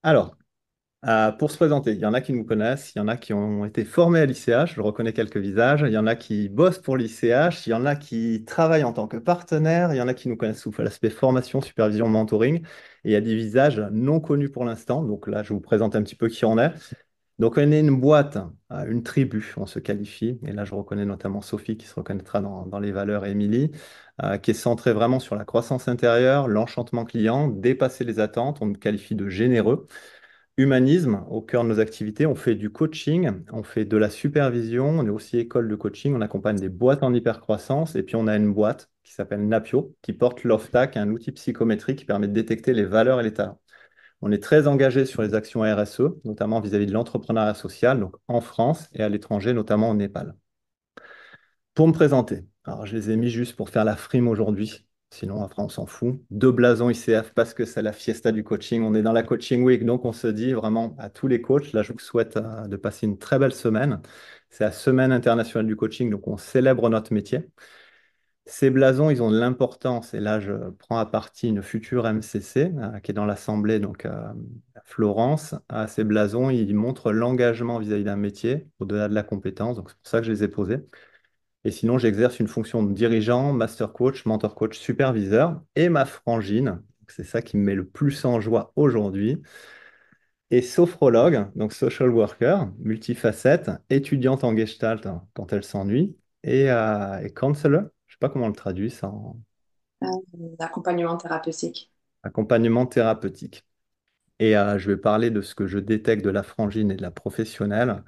Alors, pour se présenter, il y en a qui nous connaissent, il y en a qui ont été formés à l'ICH, je reconnais quelques visages, il y en a qui bossent pour l'ICH, il y en a qui travaillent en tant que partenaires, il y en a qui nous connaissent sous l'aspect formation, supervision, mentoring, et il y a des visages non connus pour l'instant. Donc là, je vous présente un petit peu qui on est. Donc on est une boîte, une tribu, on se qualifie, et là je reconnais notamment Sophie qui se reconnaîtra dans les valeurs, et Émilie, qui est centrée vraiment sur la croissance intérieure, l'enchantement client, dépasser les attentes, on nous qualifie de généreux. Humanisme, au cœur de nos activités, on fait du coaching, on fait de la supervision, on est aussi école de coaching, on accompagne des boîtes en hypercroissance, et puis on a une boîte qui s'appelle Napio, qui porte l'OFTAC, un outil psychométrique qui permet de détecter les valeurs et les talents. On est très engagé sur les actions RSE, notamment vis-à-vis de l'entrepreneuriat social, donc en France et à l'étranger, notamment au Népal. Pour me présenter, alors je les ai mis juste pour faire la frime aujourd'hui, sinon après on s'en fout. Deux blasons ICF parce que c'est la fiesta du coaching, on est dans la coaching week, donc on se dit vraiment à tous les coachs, là je vous souhaite de passer une très belle semaine. C'est la semaine internationale du coaching, donc on célèbre notre métier. Ces blasons, ils ont de l'importance, et là je prends à partie une future MCC qui est dans l'Assemblée, donc à Florence. Ces blasons, ils montrent l'engagement vis-à-vis d'un métier, au-delà de la compétence, donc c'est pour ça que je les ai posés. Et sinon, j'exerce une fonction de dirigeant, master coach, mentor coach, superviseur, et ma frangine, c'est ça qui me met le plus en joie aujourd'hui, est sophrologue, donc social worker, multifacette, étudiante en gestalt quand elle s'ennuie, et counselor. Je sais pas comment on le traduit ça en Euh, D'accompagnement thérapeutique. accompagnement thérapeutique. Et je vais parler de ce que je détecte de la frangine et de la professionnelle.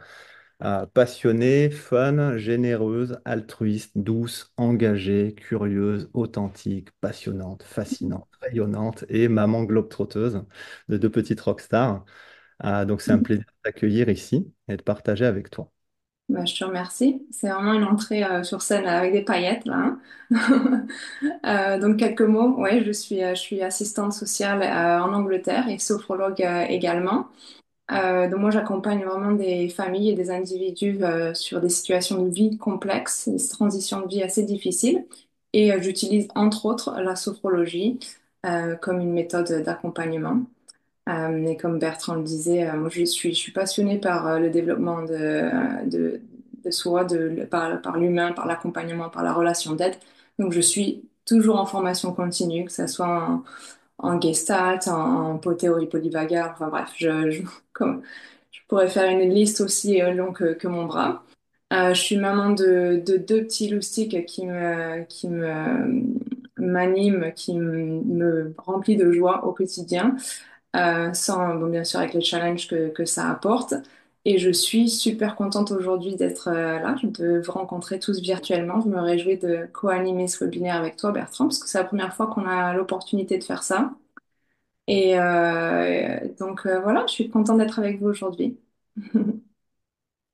Passionnée, fun, généreuse, altruiste, douce, engagée, curieuse, authentique, passionnante, fascinante, rayonnante et maman globe-trotteuse de deux petites rockstars. Donc c'est un plaisir de t'accueillir ici et de partager avec toi. Bah, je te remercie. C'est vraiment une entrée sur scène avec des paillettes là, hein. Donc quelques mots. Ouais, je suis assistante sociale en Angleterre et sophrologue également. Donc moi, j'accompagne vraiment des familles et des individus sur des situations de vie complexes, des transitions de vie assez difficiles. Et j'utilise entre autres la sophrologie comme une méthode d'accompagnement. Et comme Bertrand le disait, moi je suis passionnée par le développement de soi, par l'humain, par l'accompagnement, par la relation d'aide. Donc je suis toujours en formation continue, que ce soit en gestalt, en théorie polyvagale, enfin bref, je pourrais faire une liste aussi longue que mon bras. Je suis maman de deux petits loustics qui m'animent, me remplit de joie au quotidien sans, bon, bien sûr, avec les challenges que ça apporte. Et je suis super contente aujourd'hui d'être là, de vous rencontrer tous virtuellement. Je me réjouis de co-animer ce webinaire avec toi, Bertrand, parce que c'est la première fois qu'on a l'opportunité de faire ça. Et donc voilà, je suis contente d'être avec vous aujourd'hui.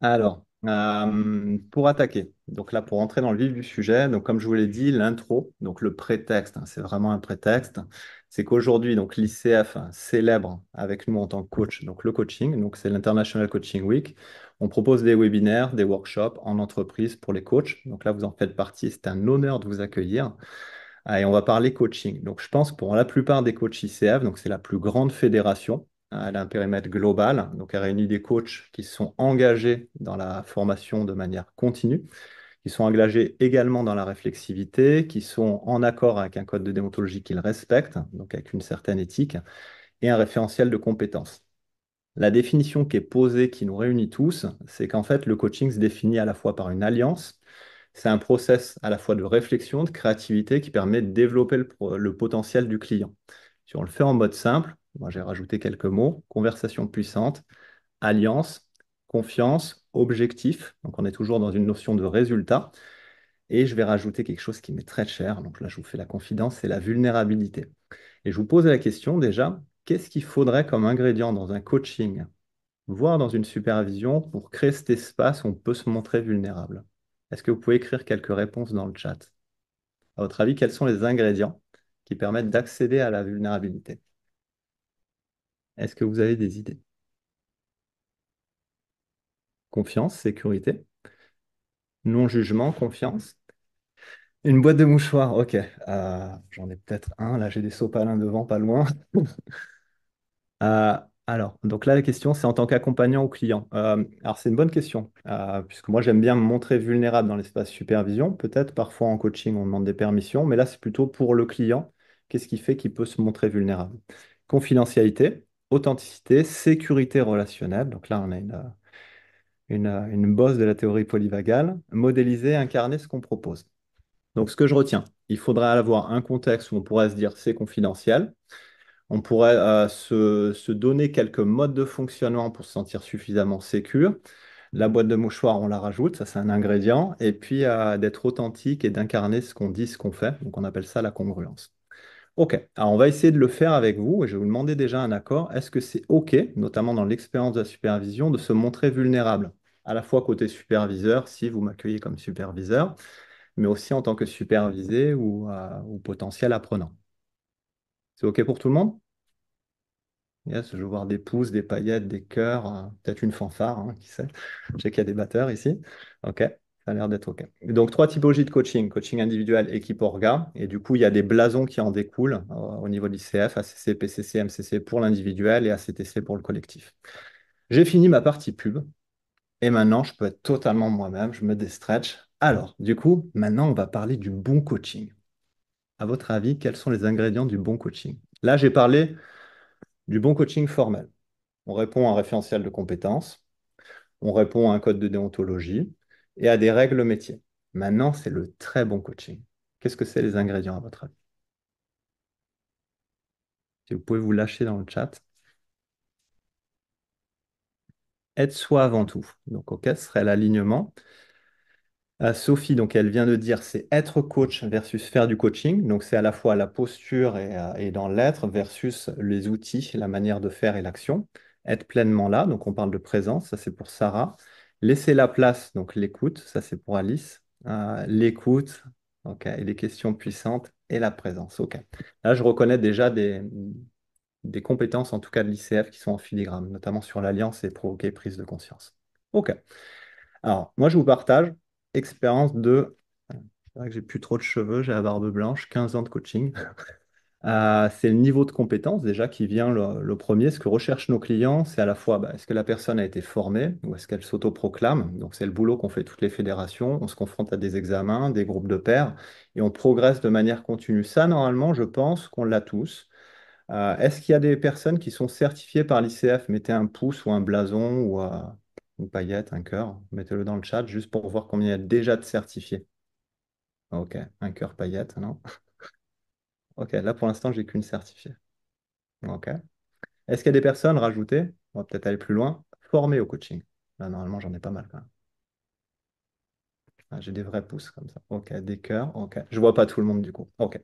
Alors, pour attaquer, donc là, pour entrer dans le vif du sujet, donc comme je vous l'ai dit, l'intro, donc le prétexte, c'est vraiment un prétexte, c'est qu'aujourd'hui, donc l'ICF célèbre avec nous en tant que coach, donc le coaching, donc c'est l'International Coaching Week. On propose des webinaires, des workshops en entreprise pour les coachs. Donc là, vous en faites partie, c'est un honneur de vous accueillir. Et on va parler coaching. Donc je pense que pour la plupart des coachs ICF, donc c'est la plus grande fédération. Elle a un périmètre global, donc elle réunit des coachs qui sont engagés dans la formation de manière continue, qui sont engagés également dans la réflexivité, qui sont en accord avec un code de déontologie qu'ils respectent, donc avec une certaine éthique, et un référentiel de compétences. La définition qui est posée, qui nous réunit tous, c'est qu'en fait, le coaching se définit à la fois par une alliance, c'est un process à la fois de réflexion, de créativité qui permet de développer le potentiel du client. Si on le fait en mode simple, moi j'ai rajouté quelques mots, conversation puissante, alliance, confiance, objectif, donc on est toujours dans une notion de résultat, et je vais rajouter quelque chose qui m'est très cher, donc là je vous fais la confidence, c'est la vulnérabilité. Et je vous pose la question déjà, qu'est-ce qu'il faudrait comme ingrédient dans un coaching, voire dans une supervision, pour créer cet espace où on peut se montrer vulnérable? Est-ce que vous pouvez écrire quelques réponses dans le chat? À votre avis, quels sont les ingrédients qui permettent d'accéder à la vulnérabilité? Est-ce que vous avez des idées? Confiance, sécurité, non-jugement, confiance. Une boîte de mouchoirs, ok. J'en ai peut-être un. Là, j'ai des sopalins devant, pas loin. Alors, donc là, la question, c'est en tant qu'accompagnant ou client. Alors, c'est une bonne question, puisque moi, j'aime bien me montrer vulnérable dans l'espace supervision. Peut-être parfois en coaching, on demande des permissions, mais là, c'est plutôt pour le client. Qu'est-ce qui fait qu'il peut se montrer vulnérable? Confidentialité, authenticité, sécurité relationnelle. Donc là, on a une bosse de la théorie polyvagale. Modéliser, incarner ce qu'on propose. Donc, ce que je retiens, il faudra avoir un contexte où on pourrait se dire c'est confidentiel. On pourrait se donner quelques modes de fonctionnement pour se sentir suffisamment sécure. La boîte de mouchoirs, on la rajoute, ça c'est un ingrédient. Et puis d'être authentique et d'incarner ce qu'on dit, ce qu'on fait. Donc on appelle ça la congruence. OK, alors on va essayer de le faire avec vous et je vais vous demander déjà un accord. Est-ce que c'est OK, notamment dans l'expérience de la supervision, de se montrer vulnérable, à la fois côté superviseur, si vous m'accueillez comme superviseur, mais aussi en tant que supervisé ou potentiel apprenant. C'est OK pour tout le monde? Yes, je veux voir des pouces, des paillettes, des cœurs, peut-être une fanfare, hein, qui sait. Je sais qu'il y a des batteurs ici. OK, ça a l'air d'être OK. Donc, trois typologies de coaching. Coaching individuel, équipe orga. Et du coup, il y a des blasons qui en découlent au niveau de l'ICF, ACC, PCC, MCC pour l'individuel et ACTC pour le collectif. J'ai fini ma partie pub. Et maintenant, je peux être totalement moi-même. Je me déstretch. Alors, du coup, maintenant, on va parler du bon coaching. À votre avis, quels sont les ingrédients du bon coaching? Là, j'ai parlé du bon coaching formel. On répond à un référentiel de compétences, on répond à un code de déontologie et à des règles métiers. Maintenant, c'est le très bon coaching. Qu'est-ce que c'est les ingrédients à votre avis? Si vous pouvez vous lâcher dans le chat. Être soi avant tout. Donc, OK, ce serait l'alignement. Sophie, donc elle vient de dire, c'est être coach versus faire du coaching. Donc, c'est à la fois la posture et dans l'être versus les outils, la manière de faire et l'action. Être pleinement là, donc on parle de présence, ça c'est pour Sarah. Laisser la place, donc l'écoute, ça c'est pour Alice. L'écoute, ok, et les questions puissantes et la présence, ok. Là, je reconnais déjà des compétences, en tout cas de l'ICF, qui sont en filigrane, notamment sur l'alliance et provoquer prise de conscience. Ok. Alors, moi, je vous partage expérience de. C'est vrai que j'ai plus trop de cheveux, j'ai la barbe blanche, 15 ans de coaching. C'est le niveau de compétence déjà qui vient le premier. Ce que recherchent nos clients, c'est à la fois est-ce que la personne a été formée ou est-ce qu'elle s'autoproclame. Donc, c'est le boulot qu'ont fait toutes les fédérations. On se confronte à des examens, des groupes de pairs et on progresse de manière continue. Ça, normalement, je pense qu'on l'a tous. Est-ce qu'il y a des personnes qui sont certifiées par l'ICF? Mettez un pouce ou un blason ou une paillette, un cœur. Mettez-le dans le chat juste pour voir combien il y a déjà de certifiés. Ok, un cœur paillette, non? Ok, là pour l'instant, j'ai qu'une certifiée. Ok. Est-ce qu'il y a des personnes rajoutées? On va peut-être aller plus loin. Formées au coaching. Là, normalement, j'en ai pas mal quand même. Ah, j'ai des vrais pouces comme ça. Ok, des cœurs. Ok. Je vois pas tout le monde du coup. Ok.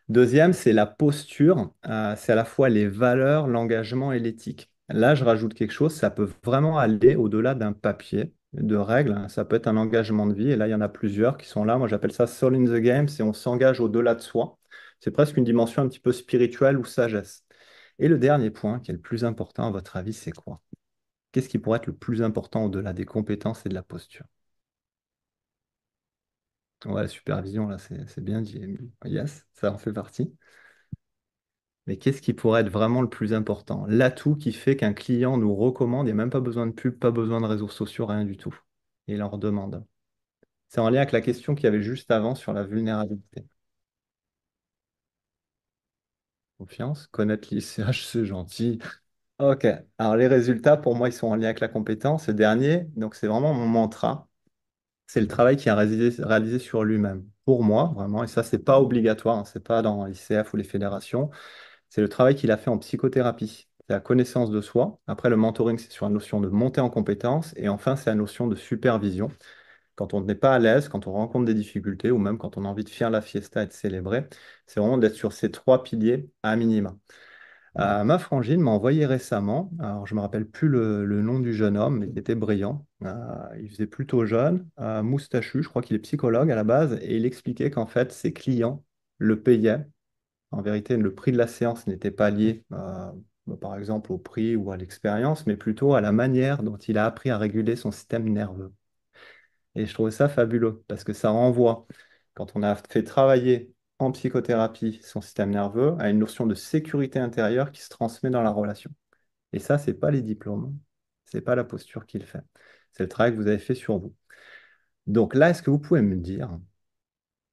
Deuxième, c'est la posture. C'est à la fois les valeurs, l'engagement et l'éthique. Là, je rajoute quelque chose, ça peut vraiment aller au-delà d'un papier, de règles, hein. Ça peut être un engagement de vie. Et là, il y en a plusieurs qui sont là. Moi, j'appelle ça Soul in the Game. C'est on s'engage au-delà de soi. C'est presque une dimension un petit peu spirituelle ou sagesse. Et le dernier point, qui est le plus important à votre avis, c'est quoi? Qu'est-ce qui pourrait être le plus important au-delà des compétences et de la posture? Ouais, la supervision, là, c'est bien dit, Émilie. Yes, ça en fait partie. Mais qu'est-ce qui pourrait être vraiment le plus important? L'atout qui fait qu'un client nous recommande, il n'y a même pas besoin de pub, pas besoin de réseaux sociaux, rien du tout. Il en redemande. C'est en lien avec la question qu'il y avait juste avant sur la vulnérabilité. Confiance, connaître l'ICH, c'est gentil. Ok, alors les résultats, pour moi, ils sont en lien avec la compétence. Ce dernier, donc c'est vraiment mon mantra. C'est le travail qui a réalisé sur lui-même. Pour moi, vraiment, et ça, c'est pas obligatoire, hein, c'est pas dans l'ICF ou les fédérations. C'est le travail qu'il a fait en psychothérapie. C'est la connaissance de soi. Après, le mentoring, c'est sur la notion de montée en compétences. Et enfin, c'est la notion de supervision. Quand on n'est pas à l'aise, quand on rencontre des difficultés, ou même quand on a envie de faire la fiesta et de célébrer, c'est vraiment d'être sur ces trois piliers à minima. Ma frangine m'a envoyé récemment, alors je ne me rappelle plus le nom du jeune homme, mais il était brillant. Il faisait plutôt jeune, moustachu, je crois qu'il est psychologue à la base, et il expliquait qu'en fait, ses clients le payaient. En vérité, le prix de la séance n'était pas lié, par exemple, au prix ou à l'expérience, mais plutôt à la manière dont il a appris à réguler son système nerveux. Et je trouvais ça fabuleux parce que ça renvoie, quand on a fait travailler en psychothérapie son système nerveux a une notion de sécurité intérieure qui se transmet dans la relation. Et ça, c'est pas les diplômes, c'est pas la posture qu'il fait. C'est le travail que vous avez fait sur vous. Donc là, est-ce que vous pouvez me dire,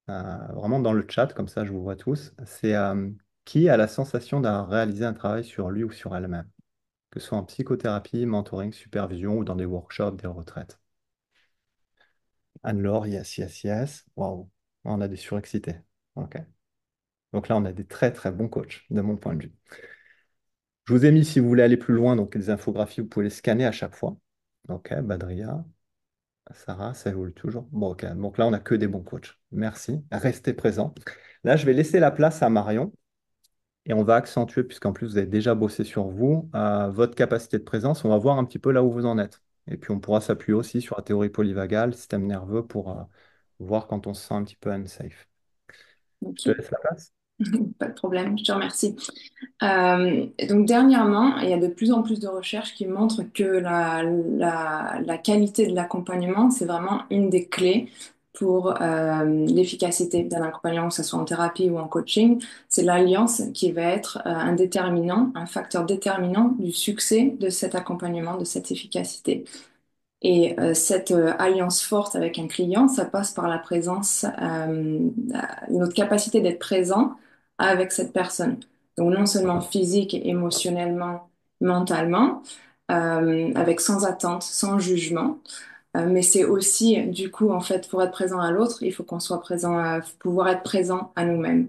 vraiment dans le chat, comme ça je vous vois tous, c'est qui a la sensation d'avoir réalisé un travail sur lui ou sur elle-même, que ce soit en psychothérapie, mentoring, supervision ou dans des workshops, des retraites. Anne-Laure, yes, yes, yes. Waouh, on a des surexcités. Ok. Donc là, on a des très très bons coachs, de mon point de vue. Je vous ai mis, si vous voulez aller plus loin, donc des infographies, vous pouvez les scanner à chaque fois. Ok, Badria, Sarah, ça évolue toujours. Bon, ok, donc là, on n'a que des bons coachs. Merci, restez présents. Là, je vais laisser la place à Marion et on va accentuer, puisqu'en plus, vous avez déjà bossé sur vous, votre capacité de présence. On va voir un petit peu là où vous en êtes. Et puis, on pourra s'appuyer aussi sur la théorie polyvagale, système nerveux, pour voir quand on se sent un petit peu unsafe. Je te Ok, laisse la place. pas de problème, je te remercie. Donc dernièrement, il y a de plus en plus de recherches qui montrent que la qualité de l'accompagnement, c'est vraiment une des clés pour l'efficacité d'un accompagnement, que ce soit en thérapie ou en coaching. C'est l'alliance qui va être un déterminant, un facteur déterminant du succès de cet accompagnement, de cette efficacité. Et cette alliance forte avec un client, ça passe par la présence, notre capacité d'être présent avec cette personne. Donc non seulement physique, émotionnellement, mentalement, avec sans attente, sans jugement, mais c'est aussi du coup en fait pour être présent à l'autre, il faut qu'on soit présent, pouvoir être présent à nous-mêmes.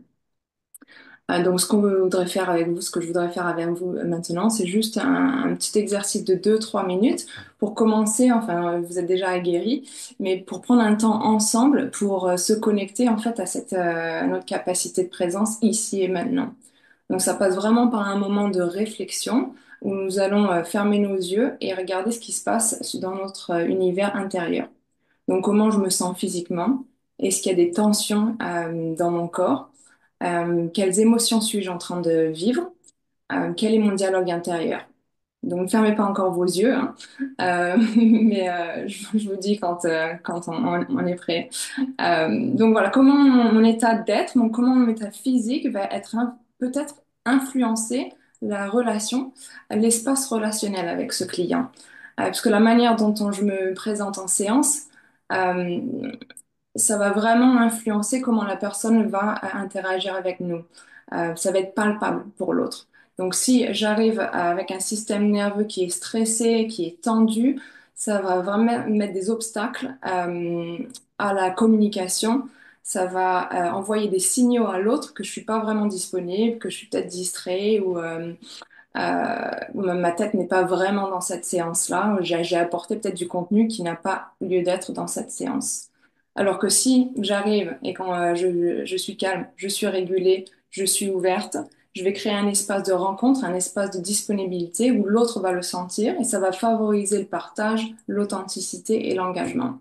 Donc, ce qu'on voudrait faire avec vous, ce que je voudrais faire avec vous maintenant, c'est juste un petit exercice de 2-3 minutes pour commencer. Enfin, vous êtes déjà aguerris, mais pour prendre un temps ensemble pour se connecter en fait à à notre capacité de présence ici et maintenant. Donc, ça passe vraiment par un moment de réflexion où nous allons fermer nos yeux et regarder ce qui se passe dans notre univers intérieur. Donc, comment je me sens physiquement? Est-ce qu'il y a des tensions dans mon corps? Quelles émotions suis-je en train de vivre? Quel est mon dialogue intérieur? Donc, ne fermez pas encore vos yeux, hein. Mais je vous dis quand on est prêt. Donc voilà, comment mon état d'être, donc comment mon état physique va être peut-être influencer la relation, l'espace relationnel avec ce client. Parce que la manière je me présente en séance, euh, ça va vraiment influencer comment la personne va interagir avec nous. Ça va être palpable pour l'autre. Donc, si j'arrive avec un système nerveux qui est stressé, qui est tendu, ça va vraiment mettre des obstacles à la communication. Ça va envoyer des signaux à l'autre que je suis pas vraiment disponible, que je suis peut-être distrait ou même ma tête n'est pas vraiment dans cette séance-là. J'ai apporté peut-être du contenu qui n'a pas lieu d'être dans cette séance. Alors que si j'arrive et quand je suis calme, je suis régulée, je suis ouverte, je vais créer un espace de rencontre, un espace de disponibilité où l'autre va le sentir et ça va favoriser le partage, l'authenticité et l'engagement.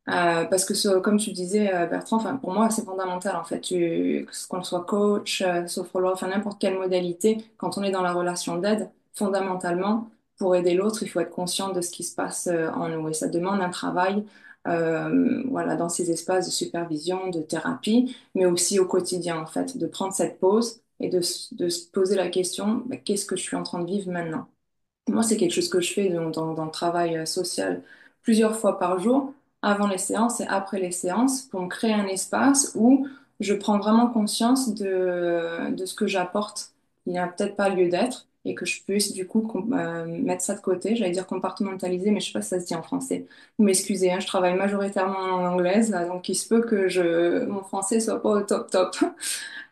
Parce que comme tu disais, Bertrand, enfin, pour moi, c'est fondamental, en fait, qu'on soit coach, sophrologue, enfin, n'importe quelle modalité, quand on est dans la relation d'aide, fondamentalement, pour aider l'autre, il faut être conscient de ce qui se passe en nous. Et ça demande un travail, voilà, dans ces espaces de supervision, de thérapie, mais aussi au quotidien, en fait, de prendre cette pause et de se poser la question, bah, qu'est-ce que je suis en train de vivre maintenant? Moi, c'est quelque chose que je fais dans le travail social plusieurs fois par jour, avant les séances et après les séances, pour me créer un espace où je prends vraiment conscience de ce que j'apporte. Il n'y a peut-être pas lieu d'être et que je puisse du coup mettre ça de côté. J'allais dire compartimentaliser, mais je sais pas si ça se dit en français. Vous m'excusez, hein, je travaille majoritairement en anglaise, donc il se peut que mon français soit pas au top top.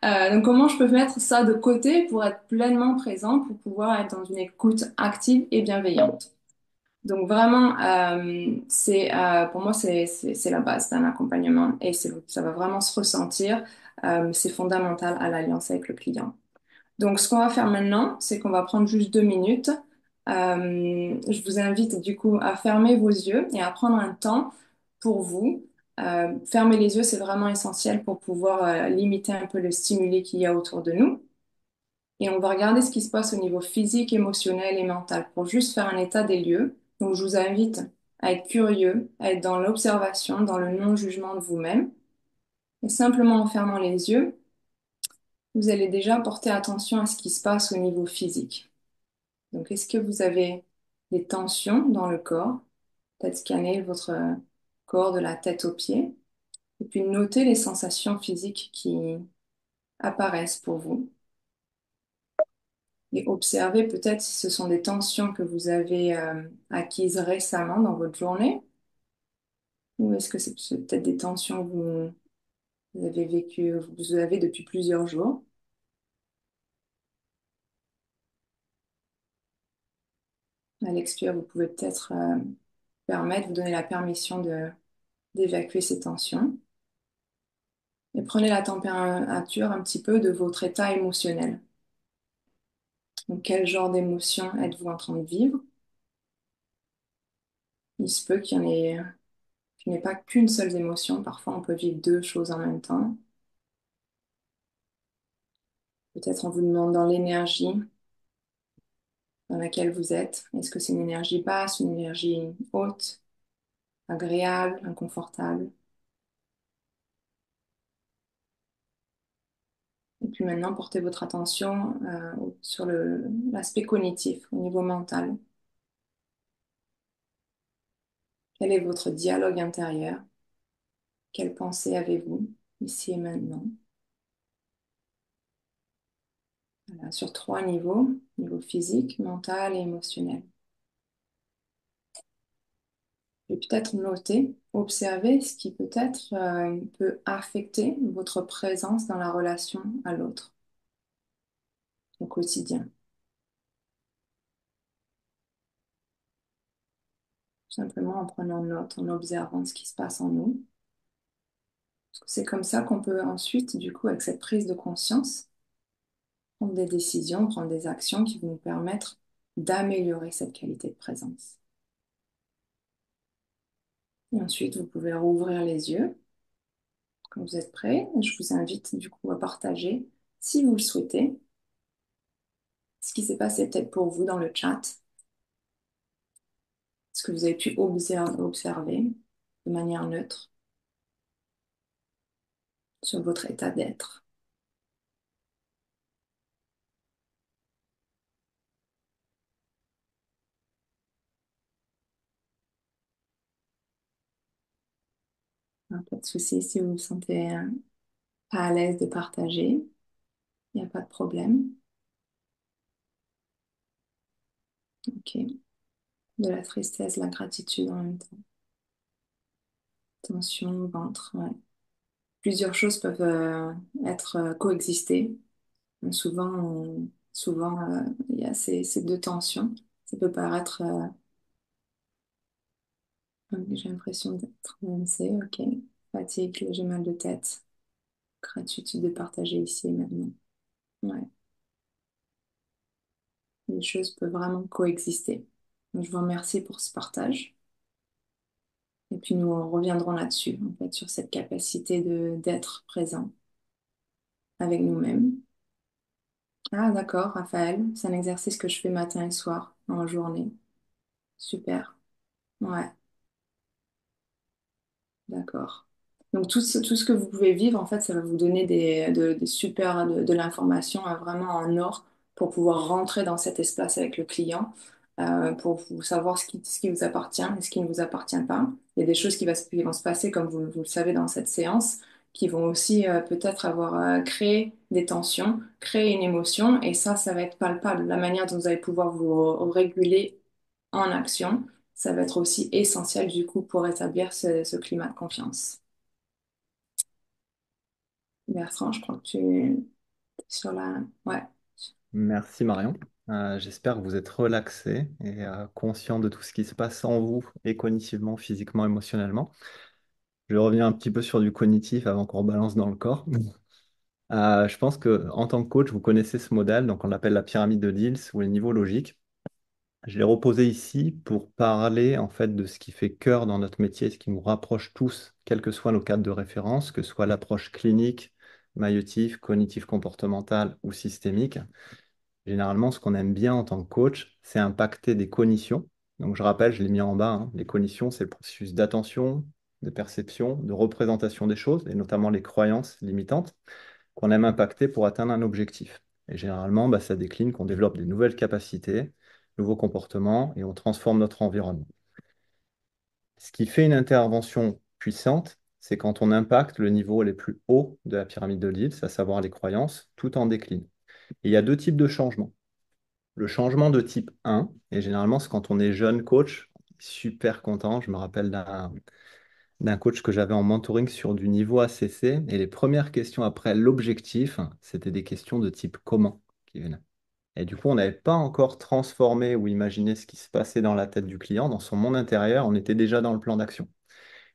Donc, comment je peux mettre ça de côté pour être pleinement présent, pour pouvoir être dans une écoute active et bienveillante. Donc, vraiment, pour moi, c'est la base d'un accompagnement et ça va vraiment se ressentir. C'est fondamental à l'alliance avec le client. Donc, ce qu'on va faire maintenant, c'est qu'on va prendre juste 2 minutes. Je vous invite du coup à fermer vos yeux et à prendre un temps pour vous. Fermer les yeux, c'est vraiment essentiel pour pouvoir limiter un peu le stimuli qu'il y a autour de nous. Et on va regarder ce qui se passe au niveau physique, émotionnel et mental pour juste faire un état des lieux. Donc, je vous invite à être curieux, à être dans l'observation, dans le non-jugement de vous-même. Et simplement en fermant les yeux, vous allez déjà porter attention à ce qui se passe au niveau physique. Donc, est-ce que vous avez des tensions dans le corps? Peut-être scanner votre corps de la tête aux pieds et puis noter les sensations physiques qui apparaissent pour vous et observer peut-être si ce sont des tensions que vous avez acquises récemment dans votre journée ou est-ce que c'est peut-être des tensions que vous avez vécues, vous avez depuis plusieurs jours. À l'expire, vous pouvez peut-être vous donner la permission d'évacuer ces tensions. Et prenez la température un petit peu de votre état émotionnel. Donc, quel genre d'émotion êtes-vous en train de vivre? Il se peut qu'il n'y ait pas qu'une seule émotion. Parfois, on peut vivre deux choses en même temps. Peut-être en vous demandant l'énergie dans laquelle vous êtes. Est-ce que c'est une énergie basse, une énergie haute, agréable, inconfortable? Et puis maintenant, portez votre attention sur l'aspect cognitif, au niveau mental. Quel est votre dialogue intérieur? Quelles pensées avez-vous ici et maintenant? Voilà, sur trois niveaux, niveau physique, mental et émotionnel. Et peut-être noter, observer ce qui peut-être peut affecter votre présence dans la relation à l'autre au quotidien. Simplement en prenant note, en observant ce qui se passe en nous. Parce que c'est comme ça qu'on peut ensuite, du coup, avec cette prise de conscience, prendre des décisions, prendre des actions qui vont nous permettre d'améliorer cette qualité de présence. Et ensuite, vous pouvez rouvrir les yeux quand vous êtes prêt. Je vous invite du coup à partager, si vous le souhaitez, ce qui s'est passé peut-être pour vous dans le chat, ce que vous avez pu observer de manière neutre sur votre état d'être. Pas de souci si vous vous sentez pas à l'aise de partager, il n'y a pas de problème. Ok. De la tristesse, la gratitude en même temps. Tension, ventre, ouais. Plusieurs choses peuvent être coexister. Souvent, il y a ces deux tensions. Ça peut paraître, j'ai l'impression d'être MC, ok. Fatigue, j'ai mal de tête. Gratitude de partager ici et maintenant. Ouais, les choses peuvent vraiment coexister. Donc, je vous remercie pour ce partage. Et puis nous reviendrons là-dessus, en fait, sur cette capacité d'être présent avec nous-mêmes. Ah, d'accord, Raphaël, c'est un exercice que je fais matin et soir en journée. Super. Ouais, d'accord. Donc tout ce que vous pouvez vivre, en fait, ça va vous donner des super, de l'information vraiment en or pour pouvoir rentrer dans cet espace avec le client, pour vous savoir ce qui vous appartient et ce qui ne vous appartient pas. Il y a des choses qui vont se passer, comme vous le savez, dans cette séance, qui vont aussi peut-être avoir créé des tensions, créé une émotion, et ça va être palpable. La manière dont vous allez pouvoir vous réguler en action, ça va être aussi essentiel du coup pour établir ce climat de confiance. Bertrand, je crois que tu es sur la... Ouais, Merci Marion. J'espère que vous êtes relaxé et conscient de tout ce qui se passe en vous et cognitivement, physiquement, émotionnellement. Je reviens un petit peu sur du cognitif avant qu'on rebalance dans le corps. Je pense que en tant que coach, vous connaissez ce modèle, donc on l'appelle la pyramide de Diels ou les niveaux logiques. Je l'ai reposé ici pour parler en fait de ce qui fait cœur dans notre métier, ce qui nous rapproche tous, quels que soient nos cadres de référence, que ce soit l'approche clinique, maïeutique, cognitive comportementale ou systémique. Généralement, ce qu'on aime bien en tant que coach, c'est impacter des cognitions. Donc je rappelle, je l'ai mis en bas, hein, les cognitions, c'est le processus d'attention, de perception, de représentation des choses, et notamment les croyances limitantes qu'on aime impacter pour atteindre un objectif. Et généralement, bah, ça décline qu'on développe des nouvelles capacités, nouveaux comportements, et on transforme notre environnement. Ce qui fait une intervention puissante, c'est quand on impacte le niveau les plus hauts de la pyramide de Leeds, à savoir les croyances, tout en décline. Et il y a deux types de changements. Le changement de type 1, et généralement, c'est quand on est jeune coach, super content. Je me rappelle d'un coach que j'avais en mentoring sur du niveau ACC, et les premières questions après l'objectif, c'était des questions de type comment qui venaient. Et du coup, on n'avait pas encore transformé ou imaginé ce qui se passait dans la tête du client, dans son monde intérieur, on était déjà dans le plan d'action.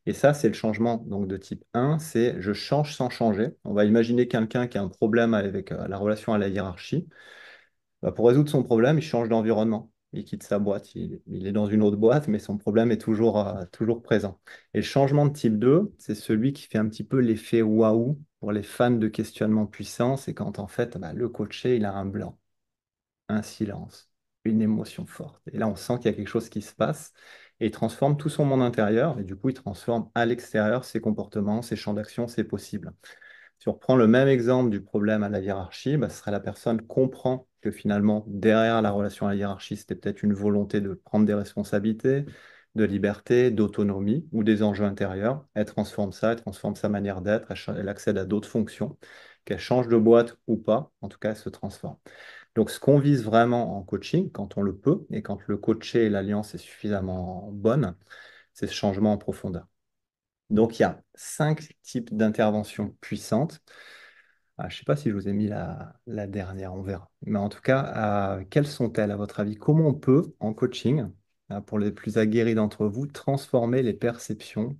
Et ça, c'est le changement donc, de type 1, c'est je change sans changer. On va imaginer quelqu'un qui a un problème avec la relation à la hiérarchie. Bah, pour résoudre son problème, il change d'environnement. Il quitte sa boîte, il est dans une autre boîte, mais son problème est toujours présent. Et le changement de type 2, c'est celui qui fait un petit peu l'effet waouh pour les fans de questionnement puissant. C'est quand en fait, bah, le coaché, il a un blanc, un silence, une émotion forte. Et là, on sent qu'il y a quelque chose qui se passe et il transforme tout son monde intérieur. Et du coup, il transforme à l'extérieur ses comportements, ses champs d'action, ses possibles. Si on reprend le même exemple du problème à la hiérarchie, bah, ce serait la personne comprend que finalement, derrière la relation à la hiérarchie, c'était peut-être une volonté de prendre des responsabilités, de liberté, d'autonomie ou des enjeux intérieurs. Elle transforme ça, elle transforme sa manière d'être, elle accède à d'autres fonctions, qu'elle change de boîte ou pas, en tout cas, elle se transforme. Donc, ce qu'on vise vraiment en coaching, quand on le peut, et quand le coaché et l'alliance est suffisamment bonne, c'est ce changement en profondeur. Donc, il y a 5 types d'interventions puissantes. Je ne sais pas si je vous ai mis la dernière, on verra. Mais en tout cas, quelles sont-elles à votre avis? Comment on peut, en coaching, pour les plus aguerris d'entre vous, transformer les perceptions,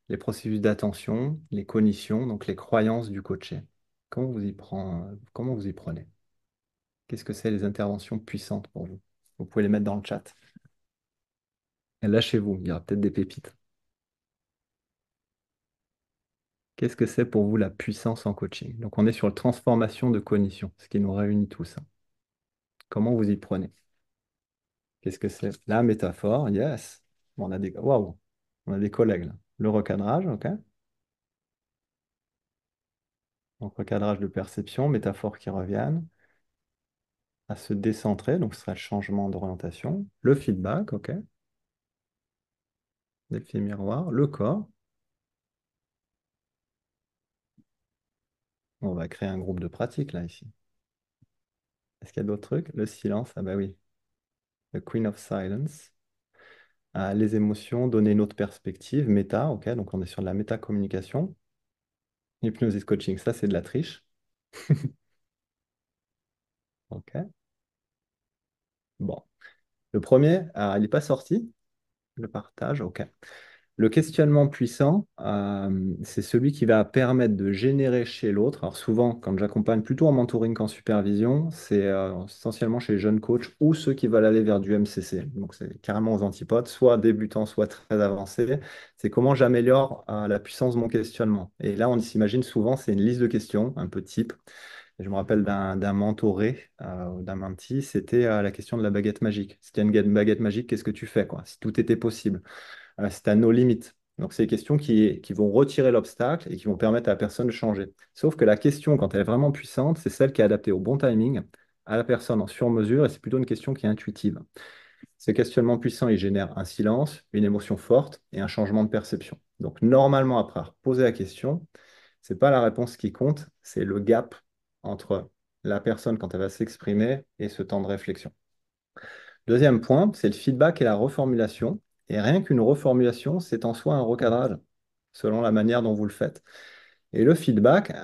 les processus d'attention, les cognitions, donc les croyances du coaché? Comment vous y prenez? Qu'est-ce que c'est les interventions puissantes pour vous? Vous pouvez les mettre dans le chat. Et lâchez-vous, il y aura peut-être des pépites. Qu'est-ce que c'est pour vous la puissance en coaching? Donc on est sur la transformation de cognition, ce qui nous réunit tous. Comment vous y prenez? Qu'est-ce que c'est? La métaphore, yes. Bon, waouh, on a des collègues là. Le recadrage, ok. Donc recadrage de perception, métaphores qui reviennent, à se décentrer, donc ce serait le changement d'orientation. Le feedback, ok. L'effet miroir, le corps. On va créer un groupe de pratique là ici. Est-ce qu'il y a d'autres trucs? Le silence, ah bah oui. The Queen of Silence. Les émotions, donner une autre perspective, méta, ok. Donc on est sur de la métacommunication. Hypnosis coaching, ça c'est de la triche. Ok. Bon. Le premier, il n'est pas sorti. Le partage, ok. Le questionnement puissant, c'est celui qui va permettre de générer chez l'autre. Alors souvent, quand j'accompagne plutôt en mentoring qu'en supervision, c'est essentiellement chez les jeunes coachs ou ceux qui veulent aller vers du MCC. Donc c'est carrément aux antipodes, soit débutant, soit très avancé. C'est comment j'améliore la puissance de mon questionnement. Et là, on s'imagine souvent, c'est une liste de questions, un peu type. Et je me rappelle d'un mentoré, d'un mentee, c'était la question de la baguette magique. Si tu as une baguette magique, qu'est-ce que tu fais, quoi? Si tout était possible. C'est à nos limites. Donc, c'est des questions qui vont retirer l'obstacle et qui vont permettre à la personne de changer. Sauf que la question, quand elle est vraiment puissante, c'est celle qui est adaptée au bon timing, à la personne en sur-mesure, et c'est plutôt une question qui est intuitive. Ce questionnement puissant, il génère un silence, une émotion forte et un changement de perception. Donc, normalement, après avoir posé la question, c'est pas la réponse qui compte, c'est le gap entre la personne quand elle va s'exprimer et ce temps de réflexion. Deuxième point, c'est le feedback et la reformulation. Et rien qu'une reformulation, c'est en soi un recadrage, selon la manière dont vous le faites. Et le feedback,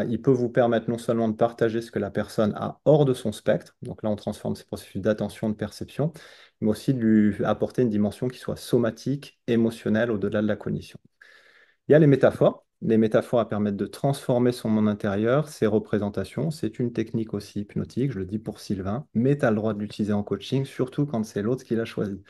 il peut vous permettre non seulement de partager ce que la personne a hors de son spectre, donc là on transforme ces processus d'attention, de perception, mais aussi de lui apporter une dimension qui soit somatique, émotionnelle, au-delà de la cognition. Il y a les métaphores. Les métaphores à permettre de transformer son monde intérieur, ses représentations. C'est une technique aussi hypnotique, je le dis pour Sylvain, mais tu as le droit de l'utiliser en coaching, surtout quand c'est l'autre qui l'a choisi.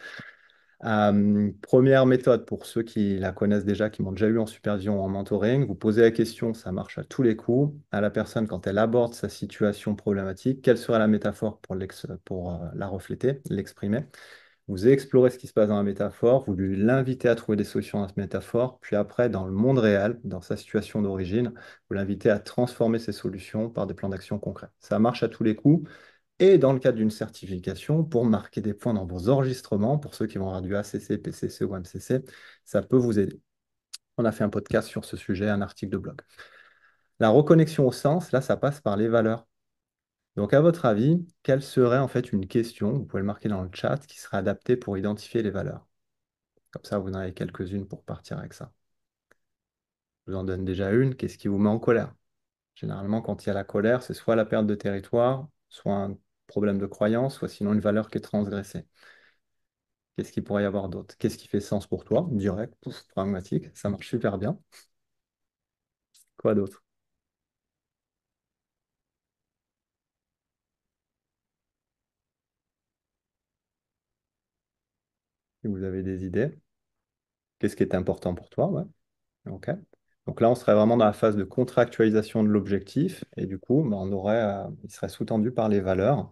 Première méthode pour ceux qui la connaissent déjà, qui m'ont déjà eu en supervision ou en mentoring, vous posez la question, ça marche à tous les coups, à la personne quand elle aborde sa situation problématique, quelle serait la métaphore pour la refléter, l'exprimer? Vous explorez ce qui se passe dans la métaphore, vous l'invitez à trouver des solutions dans cette métaphore, puis après, dans le monde réel, dans sa situation d'origine, vous l'invitez à transformer ces solutions par des plans d'action concrets. Ça marche à tous les coups. Et dans le cadre d'une certification, pour marquer des points dans vos enregistrements, pour ceux qui vont avoir du ACC, PCC ou MCC, ça peut vous aider. On a fait un podcast sur ce sujet, un article de blog. La reconnexion au sens, là, ça passe par les valeurs. Donc, à votre avis, quelle serait en fait une question, vous pouvez le marquer dans le chat, qui serait adaptée pour identifier les valeurs? Comme ça, vous en avez quelques-unes pour partir avec ça. Je vous en donne déjà une. Qu'est-ce qui vous met en colère? Généralement, quand il y a la colère, c'est soit la perte de territoire, soit un problème de croyance, soit sinon une valeur qui est transgressée. Qu'est-ce qu'il pourrait y avoir d'autre? Qu'est-ce qui fait sens pour toi? Direct, pouf, pragmatique, ça marche super bien. Quoi d'autre? Si vous avez des idées, qu'est-ce qui est important pour toi? Ouais. OK. Donc là, on serait vraiment dans la phase de contractualisation de l'objectif et du coup, ben, il serait sous-tendu par les valeurs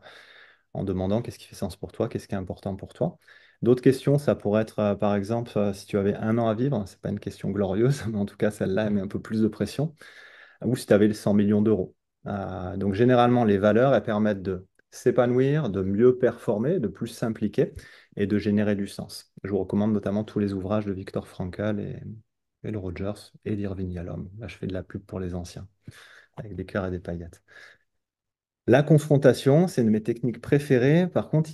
en demandant qu'est-ce qui fait sens pour toi, qu'est-ce qui est important pour toi. D'autres questions, ça pourrait être, par exemple, si tu avais 1 an à vivre, c'est pas une question glorieuse, mais en tout cas, celle-là, elle met un peu plus de pression. Ou si tu avais les 100 millions d'euros. Donc généralement, les valeurs, elles permettent de s'épanouir, de mieux performer, de plus s'impliquer et de générer du sens. Je vous recommande notamment tous les ouvrages de Viktor Frankl et le Rogers et d'Irving Yalom. Là, je fais de la pub pour les anciens, avec des cœurs et des paillettes. La confrontation, c'est une de mes techniques préférées. Par contre,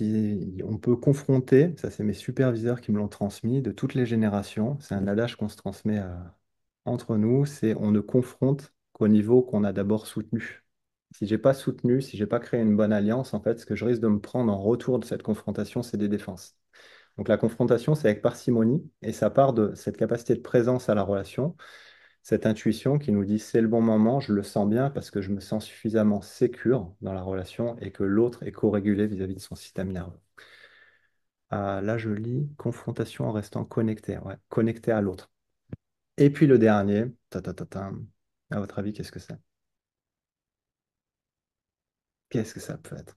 on peut confronter, ça c'est mes superviseurs qui me l'ont transmis, de toutes les générations. C'est un adage qu'on se transmet entre nous, c'est on ne confronte qu'au niveau qu'on a d'abord soutenu. Si j'ai pas soutenu, si j'ai pas créé une bonne alliance, en fait, ce que je risque de me prendre en retour de cette confrontation, c'est des défenses. Donc la confrontation, c'est avec parcimonie et ça part de cette capacité de présence à la relation, cette intuition qui nous dit c'est le bon moment, je le sens bien parce que je me sens suffisamment sécure dans la relation et que l'autre est co-régulé vis-à-vis de son système nerveux. Là, je lis confrontation en restant connecté, ouais, connecté à l'autre. Et puis le dernier, à votre avis, qu'est-ce que c'est? Qu'est-ce que ça peut être?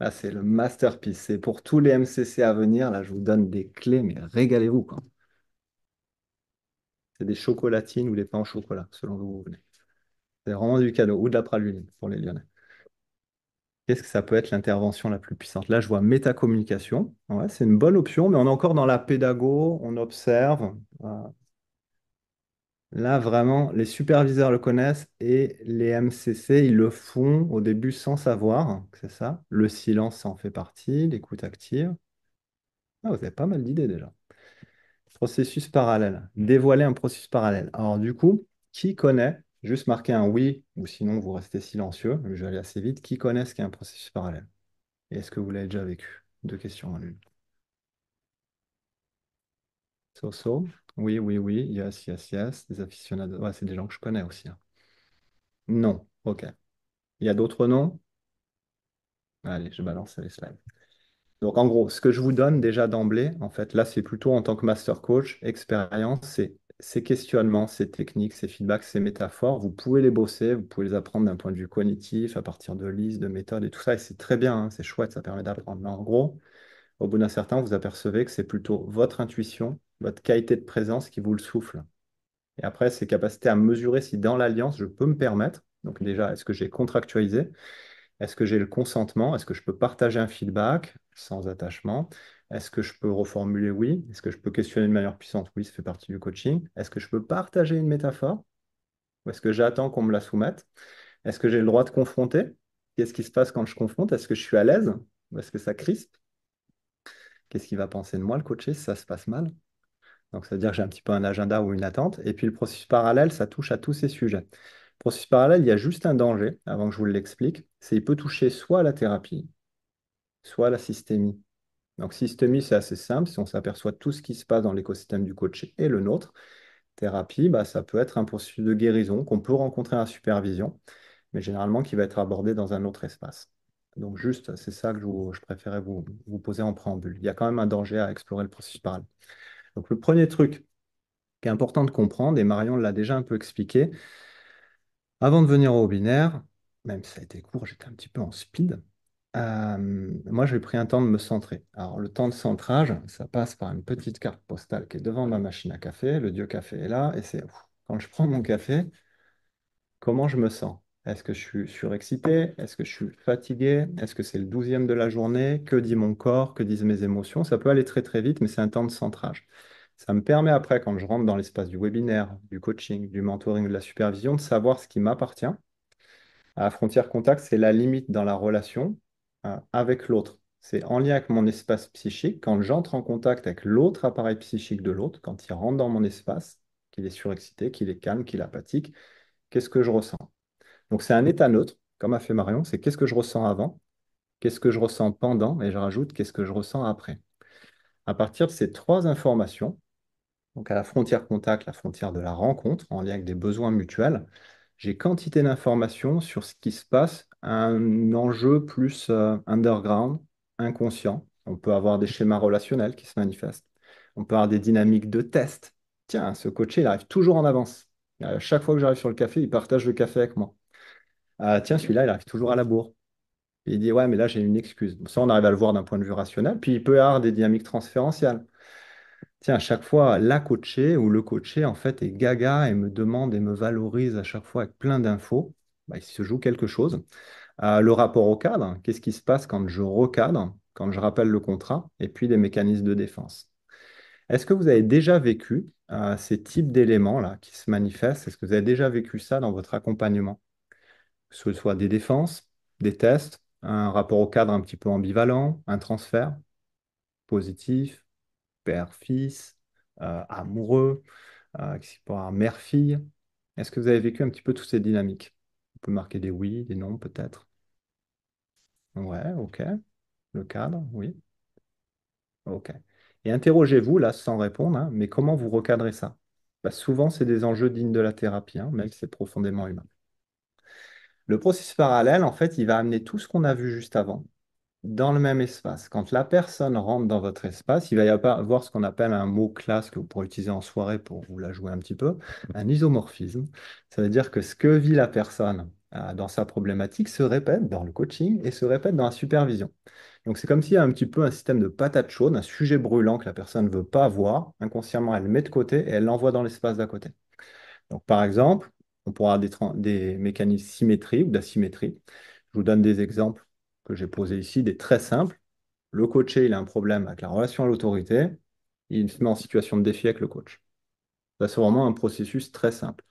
Là, c'est le masterpiece. C'est pour tous les MCC à venir. Là, je vous donne des clés, mais régalez-vous, quoi. C'est des chocolatines ou des pains au chocolat, selon d'où vous venez. C'est vraiment du cadeau ou de la praline pour les Lyonnais. Qu'est-ce que ça peut être l'intervention la plus puissante? Là, je vois métacommunication. Ouais, c'est une bonne option, mais on est encore dans la pédago, on observe. Là, vraiment, les superviseurs le connaissent et les MCC, ils le font au début sans savoir, c'est ça. Le silence en fait partie, l'écoute active. Ah, vous avez pas mal d'idées déjà. Processus parallèle. Dévoiler un processus parallèle. Alors, du coup, qui connaît, juste marquer un oui, ou sinon vous restez silencieux, je vais aller assez vite, qui connaît ce qu'est un processus parallèle? Et est-ce que vous l'avez déjà vécu? Deux questions en une. So. Oui, oui, oui. Yes, yes, yes. Des aficionados. Ouais, c'est des gens que je connais aussi, hein. Non. OK. Il y a d'autres noms? Allez, je balance les slides. Donc, en gros, ce que je vous donne déjà d'emblée, en fait, là, c'est plutôt en tant que master coach, expérience, c'est ces questionnements, ces techniques, ces feedbacks, ces métaphores. Vous pouvez les bosser, vous pouvez les apprendre d'un point de vue cognitif, à partir de listes, de méthodes et tout ça. Et c'est très bien, hein, c'est chouette, ça permet d'apprendre. Mais en gros, au bout d'un certain, vous apercevez que c'est plutôt votre intuition, votre qualité de présence qui vous le souffle. Et après, ces capacités à mesurer si dans l'alliance, je peux me permettre. Donc déjà, est-ce que j'ai contractualisé? Est-ce que j'ai le consentement? Est-ce que je peux partager un feedback sans attachement? Est-ce que je peux reformuler oui? Est-ce que je peux questionner de manière puissante? Oui, ça fait partie du coaching. Est-ce que je peux partager une métaphore? Ou est-ce que j'attends qu'on me la soumette? Est-ce que j'ai le droit de confronter? Qu'est-ce qui se passe quand je confronte? Est-ce que je suis à l'aise? Ou est-ce que ça crispe? Qu'est-ce qu'il va penser de moi, le coaché, si ça se passe mal? Donc, ça veut dire que j'ai un petit peu un agenda ou une attente. Et puis, le processus parallèle, ça touche à tous ces sujets. Le processus parallèle, il y a juste un danger, avant que je vous l'explique, c'est qu'il peut toucher soit à la thérapie, soit à la systémie. Donc, systémie, c'est assez simple. Si on s'aperçoit de tout ce qui se passe dans l'écosystème du coach et le nôtre, thérapie, bah, ça peut être un processus de guérison qu'on peut rencontrer à la supervision, mais généralement qui va être abordé dans un autre espace. Donc, juste, c'est ça que je préférais vous poser en préambule. Il y a quand même un danger à explorer le processus parallèle. Donc, le premier truc qui est important de comprendre, et Marion l'a déjà un peu expliqué, avant de venir au binaire, même si ça a été court, j'étais un petit peu en speed, moi, j'ai pris un temps de me centrer. Alors, le temps de centrage, ça passe par une petite carte postale qui est devant ma machine à café. Le Dieu Café est là. Et c'est quand je prends mon café, comment je me sens? Est-ce que je suis surexcité? Est-ce que je suis fatigué? Est-ce que c'est le 12e de la journée? Que dit mon corps? Que disent mes émotions? Ça peut aller très très vite, mais c'est un temps de centrage. Ça me permet après, quand je rentre dans l'espace du webinaire, du coaching, du mentoring, de la supervision, de savoir ce qui m'appartient. À la frontière contact, c'est la limite dans la relation avec l'autre. C'est en lien avec mon espace psychique. Quand j'entre en contact avec l'autre appareil psychique de l'autre, quand il rentre dans mon espace, qu'il est surexcité, qu'il est calme, qu'il est apathique, qu'est-ce que je ressens? Donc c'est un état neutre, comme a fait Marion, c'est qu'est-ce que je ressens avant, qu'est-ce que je ressens pendant, et je rajoute qu'est-ce que je ressens après. À partir de ces trois informations, donc à la frontière contact, la frontière de la rencontre, en lien avec des besoins mutuels, j'ai quantité d'informations sur ce qui se passe, un enjeu plus underground, inconscient. On peut avoir des schémas relationnels qui se manifestent. On peut avoir des dynamiques de test. Tiens, ce coaché, il arrive toujours en avance. Chaque fois que j'arrive sur le café, il partage le café avec moi. Ah, tiens, celui-là, il arrive toujours à la bourre. Et il dit, ouais, mais là, j'ai une excuse. Ça, on arrive à le voir d'un point de vue rationnel. Puis, il peut y avoir des dynamiques transférentielles. Tiens, à chaque fois, la coachée ou le coaché, en fait, est gaga et me demande et me valorise à chaque fois avec plein d'infos. Bah, il se joue quelque chose. Le rapport au cadre, qu'est-ce qui se passe quand je recadre, quand je rappelle le contrat, et puis des mécanismes de défense. Est-ce que vous avez déjà vécu ces types d'éléments-là qui se manifestent? Est-ce que vous avez déjà vécu ça dans votre accompagnement? Que ce soit des défenses, des tests, un rapport au cadre un petit peu ambivalent, un transfert positif, père-fils, amoureux, qui peut avoir mère-fille. Est-ce que vous avez vécu un petit peu toutes ces dynamiques? On peut marquer des oui, des non, peut-être. Ouais, ok. Le cadre, oui. Ok. Et interrogez-vous, là, sans répondre, hein, mais comment vous recadrez ça? Bah, souvent, c'est des enjeux dignes de la thérapie, hein, même si c'est profondément humain. Le processus parallèle, en fait, il va amener tout ce qu'on a vu juste avant dans le même espace. Quand la personne rentre dans votre espace, il va y avoir ce qu'on appelle un mot classe que vous pourrez utiliser en soirée pour vous la jouer un petit peu, un isomorphisme. Ça veut dire que ce que vit la personne dans sa problématique se répète dans le coaching et se répète dans la supervision. Donc c'est comme s'il y a un petit peu un système de patate chaude, un sujet brûlant que la personne ne veut pas voir. Inconsciemment, elle le met de côté et elle l'envoie dans l'espace d'à côté. Donc par exemple, on pourra avoir des mécanismes de symétrie ou d'asymétrie. Je vous donne des exemples que j'ai posés ici, des très simples. Le coaché, il a un problème avec la relation à l'autorité. Il se met en situation de défi avec le coach. Ça, c'est vraiment un processus très simple.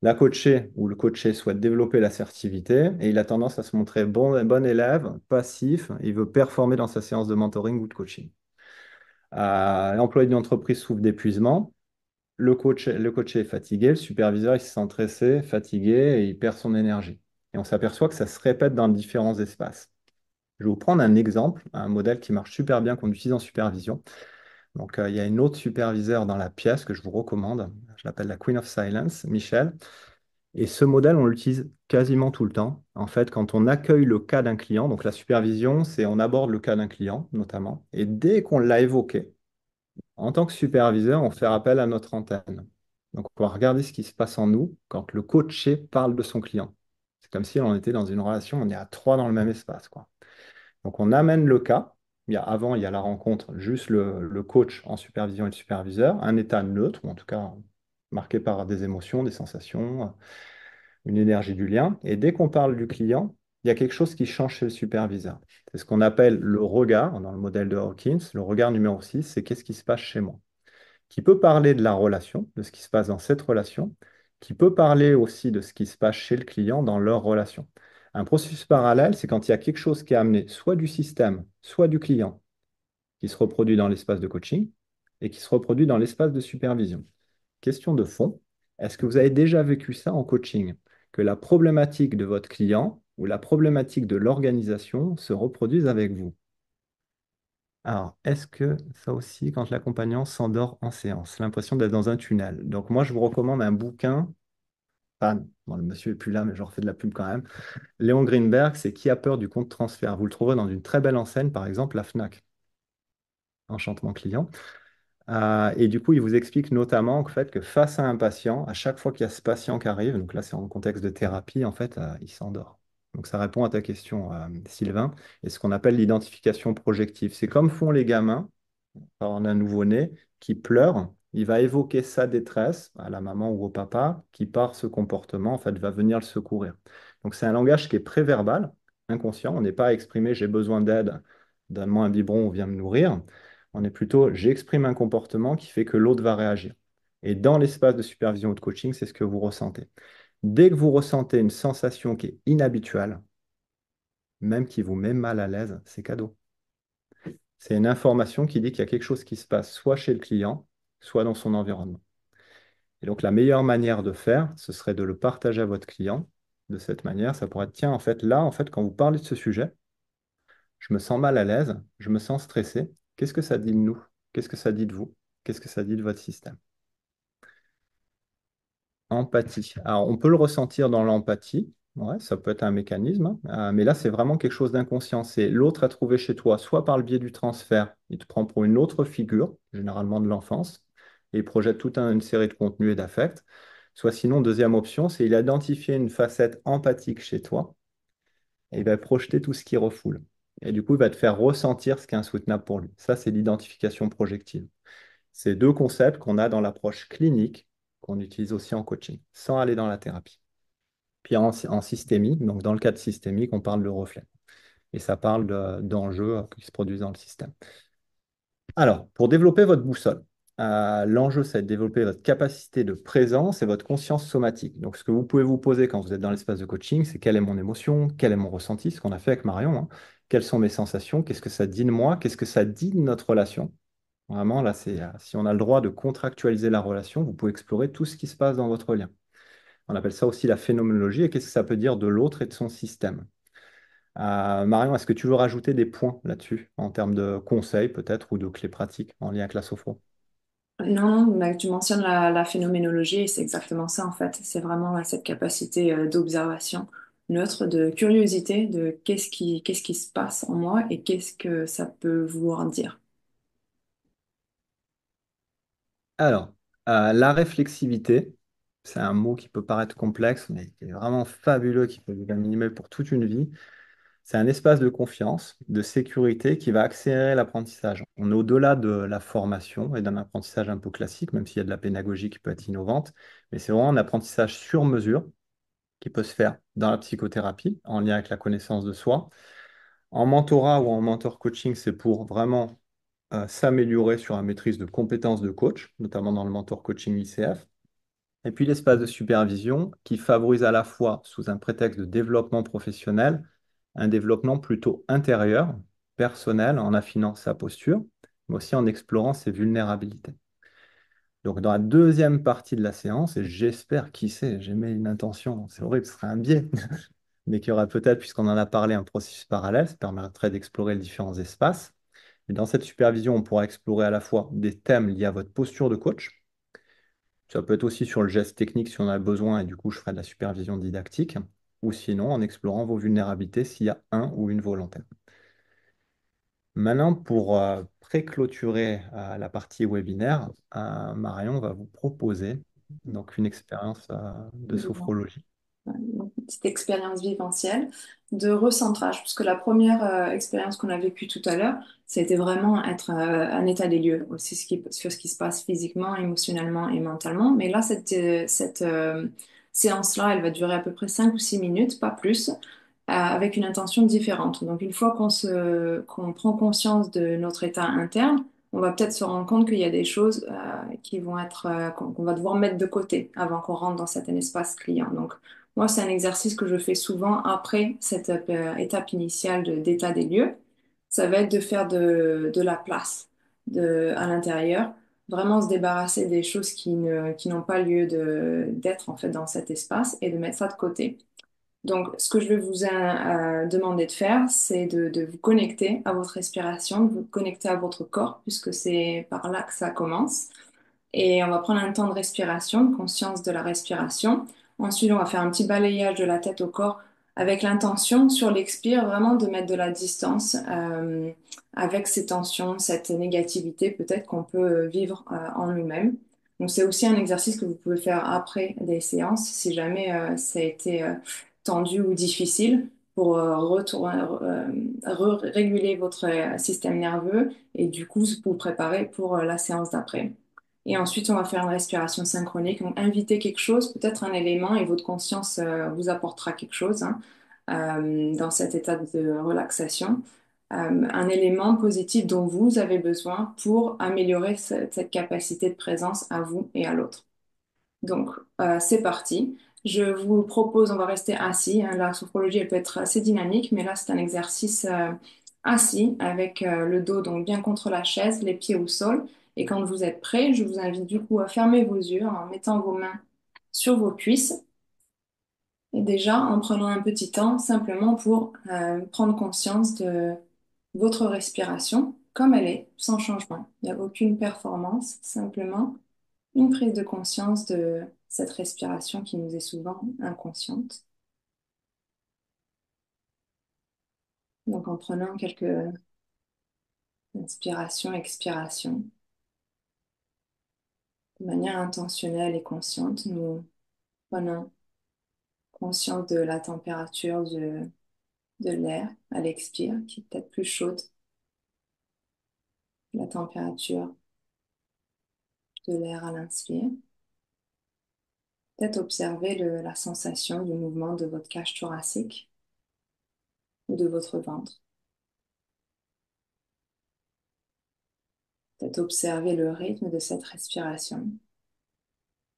La coachée ou le coaché souhaite développer l'assertivité et il a tendance à se montrer bon élève, passif. Il veut performer dans sa séance de mentoring ou de coaching. L'employé d'une entreprise souffre d'épuisement. Le coaché est fatigué, le superviseur il se sent stressé, fatigué et il perd son énergie. Et on s'aperçoit que ça se répète dans différents espaces. Je vais vous prendre un exemple, un modèle qui marche super bien, qu'on utilise en supervision. Donc, il y a une autre superviseure dans la pièce que je vous recommande. Je l'appelle la Queen of Silence, Michel. Et ce modèle, on l'utilise quasiment tout le temps. En fait, quand on accueille le cas d'un client, donc la supervision, c'est on aborde le cas d'un client, notamment. Et dès qu'on l'a évoqué, en tant que superviseur, on fait appel à notre antenne. Donc, on va regarder ce qui se passe en nous quand le coaché parle de son client. C'est comme si on était dans une relation, on est à trois dans le même espace, quoi. Donc, on amène le cas. Avant, il y a la rencontre, juste le coach en supervision et le superviseur, un état neutre, ou en tout cas marqué par des émotions, des sensations, une énergie du lien. Et dès qu'on parle du client, il y a quelque chose qui change chez le superviseur. C'est ce qu'on appelle le regard dans le modèle de Hawkins. Le regard numéro 6, c'est qu'est-ce qui se passe chez moi, qui peut parler de la relation, de ce qui se passe dans cette relation, qui peut parler aussi de ce qui se passe chez le client dans leur relation. Un processus parallèle, c'est quand il y a quelque chose qui est amené soit du système, soit du client, qui se reproduit dans l'espace de coaching et qui se reproduit dans l'espace de supervision. Question de fond, est-ce que vous avez déjà vécu ça en coaching? Que la problématique de votre client ou la problématique de l'organisation se reproduisent avec vous? Alors, est-ce que ça aussi, quand l'accompagnant s'endort en séance, l'impression d'être dans un tunnel? Donc, moi, je vous recommande un bouquin. Bon, le monsieur n'est plus là, mais je refais de la pub quand même. Léon Greenberg, c'est Qui a peur du compte transfert? Vous le trouverez dans une très belle enseigne, par exemple, la Fnac, Enchantement Client. Et du coup, il vous explique notamment en fait, que face à un patient, à chaque fois qu'il y a ce patient qui arrive, donc là, c'est en contexte de thérapie, en fait, il s'endort. Donc ça répond à ta question, Sylvain, et ce qu'on appelle l'identification projective. C'est comme font les gamins quand on a un nouveau-né qui pleure, il va évoquer sa détresse à la maman ou au papa qui, par ce comportement, en fait, va venir le secourir. Donc c'est un langage qui est préverbal, inconscient. On n'est pas à exprimer j'ai besoin d'aide, donne-moi un biberon ou viens me nourrir. On est plutôt j'exprime un comportement qui fait que l'autre va réagir. Et dans l'espace de supervision ou de coaching, c'est ce que vous ressentez. Dès que vous ressentez une sensation qui est inhabituelle, même qui vous met mal à l'aise, c'est cadeau. C'est une information qui dit qu'il y a quelque chose qui se passe soit chez le client, soit dans son environnement. Et donc, la meilleure manière de faire, ce serait de le partager à votre client. De cette manière, ça pourrait être, tiens, en fait, là, en fait, quand vous parlez de ce sujet, je me sens mal à l'aise, je me sens stressé. Qu'est-ce que ça dit de nous? Qu'est-ce que ça dit de vous? Qu'est-ce que ça dit de votre système? Empathie. Alors, on peut le ressentir dans l'empathie. Ouais, ça peut être un mécanisme, hein. Mais là, c'est vraiment quelque chose d'inconscient. C'est l'autre à trouver chez toi, soit par le biais du transfert, il te prend pour une autre figure, généralement de l'enfance, et il projette toute une série de contenus et d'affects. Soit sinon, deuxième option, c'est il a identifié une facette empathique chez toi et il va projeter tout ce qui refoule. Et du coup, il va te faire ressentir ce qui est insoutenable pour lui. Ça, c'est l'identification projective. C'est deux concepts qu'on a dans l'approche clinique, qu'on utilise aussi en coaching, sans aller dans la thérapie. Puis en systémique, donc dans le cadre systémique, on parle de reflet. Et ça parle d'enjeux qui se produisent dans le système. Alors, pour développer votre boussole, l'enjeu, c'est de développer votre capacité de présence et votre conscience somatique. Donc, ce que vous pouvez vous poser quand vous êtes dans l'espace de coaching, c'est quelle est mon émotion, quel est mon ressenti, ce qu'on a fait avec Marion, hein. Quelles sont mes sensations, qu'est-ce que ça dit de moi, qu'est-ce que ça dit de notre relation. Vraiment, là, c'est si on a le droit de contractualiser la relation, vous pouvez explorer tout ce qui se passe dans votre lien. On appelle ça aussi la phénoménologie. Et qu'est-ce que ça peut dire de l'autre et de son système? Marion, est-ce que tu veux rajouter des points là-dessus, en termes de conseils peut-être ou de clés pratiques en lien avec la sophro? Non, non, mais tu mentionnes la phénoménologie et c'est exactement ça en fait. C'est vraiment cette capacité d'observation neutre, de curiosité de qu'est-ce qui se passe en moi et qu'est-ce que ça peut vouloir dire. Alors, la réflexivité, c'est un mot qui peut paraître complexe, mais qui est vraiment fabuleux, qui peut vous animer pour toute une vie. C'est un espace de confiance, de sécurité qui va accélérer l'apprentissage. On est au-delà de la formation et d'un apprentissage un peu classique, même s'il y a de la pédagogie qui peut être innovante, mais c'est vraiment un apprentissage sur mesure qui peut se faire dans la psychothérapie, en lien avec la connaissance de soi. En mentorat ou en mentor coaching, c'est pour vraiment s'améliorer sur la maîtrise de compétences de coach, notamment dans le mentor coaching ICF. Et puis l'espace de supervision qui favorise à la fois, sous un prétexte de développement professionnel, un développement plutôt intérieur, personnel, en affinant sa posture, mais aussi en explorant ses vulnérabilités. Donc dans la deuxième partie de la séance, et j'espère, qui sait, j'ai mis une intention, c'est horrible, ce serait un biais, mais qu'il y aura peut-être, puisqu'on en a parlé, un processus parallèle, ça permettrait d'explorer les différents espaces. Et dans cette supervision, on pourra explorer à la fois des thèmes liés à votre posture de coach. Ça peut être aussi sur le geste technique si on a besoin, et du coup, je ferai de la supervision didactique, ou sinon en explorant vos vulnérabilités s'il y a un ou une volontaire. Maintenant, pour pré-clôturer la partie webinaire, Marion va vous proposer donc une expérience de sophrologie. Donc, une petite expérience viventielle de recentrage, parce que la première expérience qu'on a vécue tout à l'heure, ça a été vraiment être un état des lieux aussi sur ce qui se passe physiquement, émotionnellement et mentalement. Mais là, cette séance-là, elle va durer à peu près 5 ou 6 minutes, pas plus, avec une intention différente. Donc, une fois qu'on prend conscience de notre état interne, on va peut-être se rendre compte qu'il y a des choses qui vont être, qu'on va devoir mettre de côté avant qu'on rentre dans cet espace client. Donc, moi, c'est un exercice que je fais souvent après cette étape initiale d'état des lieux. Ça va être de faire de la place à l'intérieur, vraiment se débarrasser des choses qui n'ont pas lieu d'être en fait dans cet espace et de mettre ça de côté. Donc, ce que je vais vous demander de faire, c'est de vous connecter à votre respiration, de vous connecter à votre corps, puisque c'est par là que ça commence. Et on va prendre un temps de respiration, de conscience de la respiration. Ensuite, on va faire un petit balayage de la tête au corps avec l'intention, sur l'expire, vraiment de mettre de la distance avec ces tensions, cette négativité peut-être qu'on peut vivre en nous-mêmes. Donc, c'est aussi un exercice que vous pouvez faire après des séances si jamais ça a été tendu ou difficile. pour réguler votre système nerveux et du coup vous préparer pour la séance d'après. Et ensuite, on va faire une respiration synchronique. Donc, inviter quelque chose, peut-être un élément, et votre conscience vous apportera quelque chose hein, dans cet état de relaxation. Un élément positif dont vous avez besoin pour améliorer cette capacité de présence à vous et à l'autre. Donc, c'est parti. Je vous propose, on va rester assis, hein. La sophrologie, elle peut être assez dynamique, mais là, c'est un exercice assis avec le dos donc bien contre la chaise, les pieds au sol. Et quand vous êtes prêt, je vous invite du coup à fermer vos yeux en mettant vos mains sur vos cuisses. Et déjà, en prenant un petit temps simplement pour prendre conscience de votre respiration comme elle est, sans changement. Il n'y a aucune performance, simplement une prise de conscience de cette respiration qui nous est souvent inconsciente. Donc en prenant quelques inspirations, expirations, de manière intentionnelle et consciente, nous prenons conscience de la température de l'air à l'expire, qui est peut-être plus chaude que la température de l'air à l'inspire. Peut-être observer la sensation du mouvement de votre cage thoracique ou de votre ventre. Peut-être observer le rythme de cette respiration,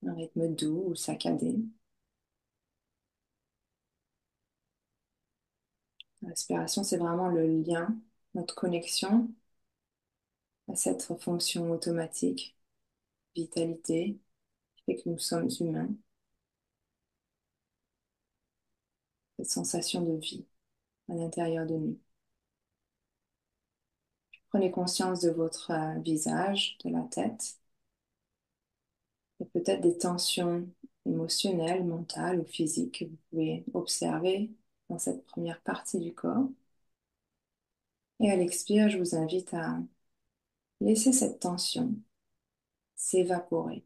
un rythme doux ou saccadé. La respiration, c'est vraiment le lien, notre connexion à cette fonction automatique, vitalité, qui fait que nous sommes humains, cette sensation de vie à l'intérieur de nous. Prenez conscience de votre visage, de la tête, et peut-être des tensions émotionnelles, mentales ou physiques que vous pouvez observer dans cette première partie du corps. Et à l'expire, je vous invite à laisser cette tension s'évaporer,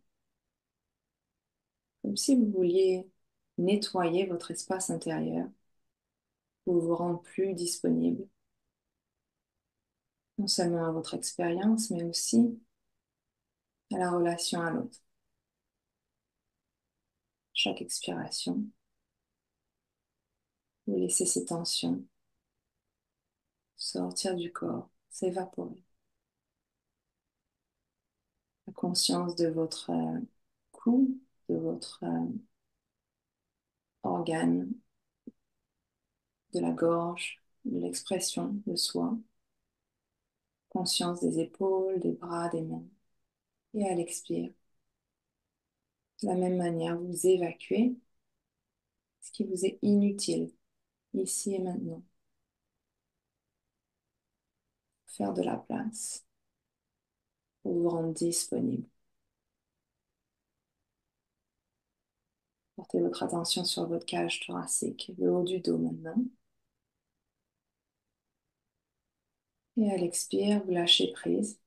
comme si vous vouliez nettoyer votre espace intérieur pour vous rendre plus disponible, non seulement à votre expérience, mais aussi à la relation à l'autre. Chaque expiration, vous laissez ces tensions sortir du corps, s'évaporer. La conscience de votre cou, de votre organe, de la gorge, de l'expression de soi. Conscience des épaules, des bras, des mains. Et à l'expire, de la même manière, vous évacuez ce qui vous est inutile, ici et maintenant. Faire de la place pour vous rendre disponible. Portez votre attention sur votre cage thoracique, le haut du dos maintenant. Et à l'expire, vous lâchez prise.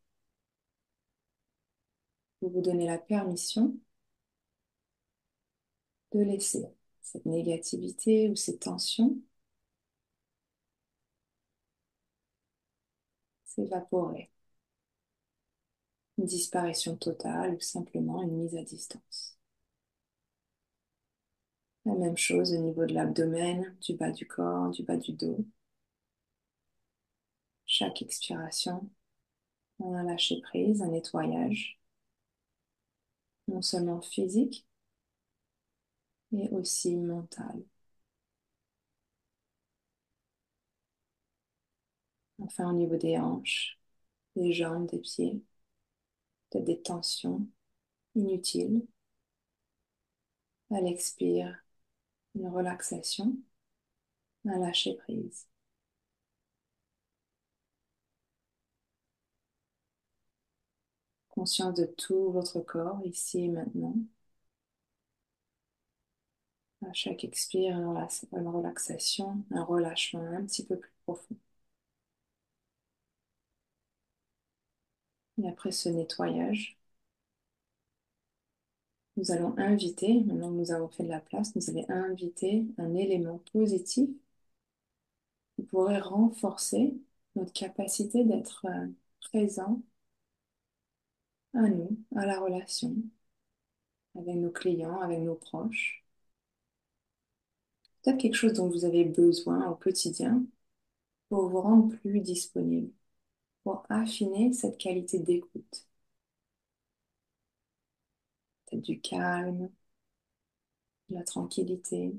Vous vous donnez la permission de laisser cette négativité ou ces tensions s'évaporer. Une disparition totale ou simplement une mise à distance. La même chose au niveau de l'abdomen, du bas du corps, du bas du dos. Chaque expiration, on a lâché prise, un nettoyage, non seulement physique, mais aussi mental. Enfin, au niveau des hanches, des jambes, des pieds, peut-être des tensions inutiles. À l'expire, une relaxation, un lâcher prise. Conscience de tout votre corps ici et maintenant. À chaque expire, une relaxation, un relâchement un petit peu plus profond. Et après ce nettoyage, nous allons inviter, maintenant que nous avons fait de la place, nous allons inviter un élément positif qui pourrait renforcer notre capacité d'être présent à nous, à la relation, avec nos clients, avec nos proches. Peut-être quelque chose dont vous avez besoin au quotidien pour vous rendre plus disponible, pour affiner cette qualité d'écoute. Peut-être du calme, de la tranquillité.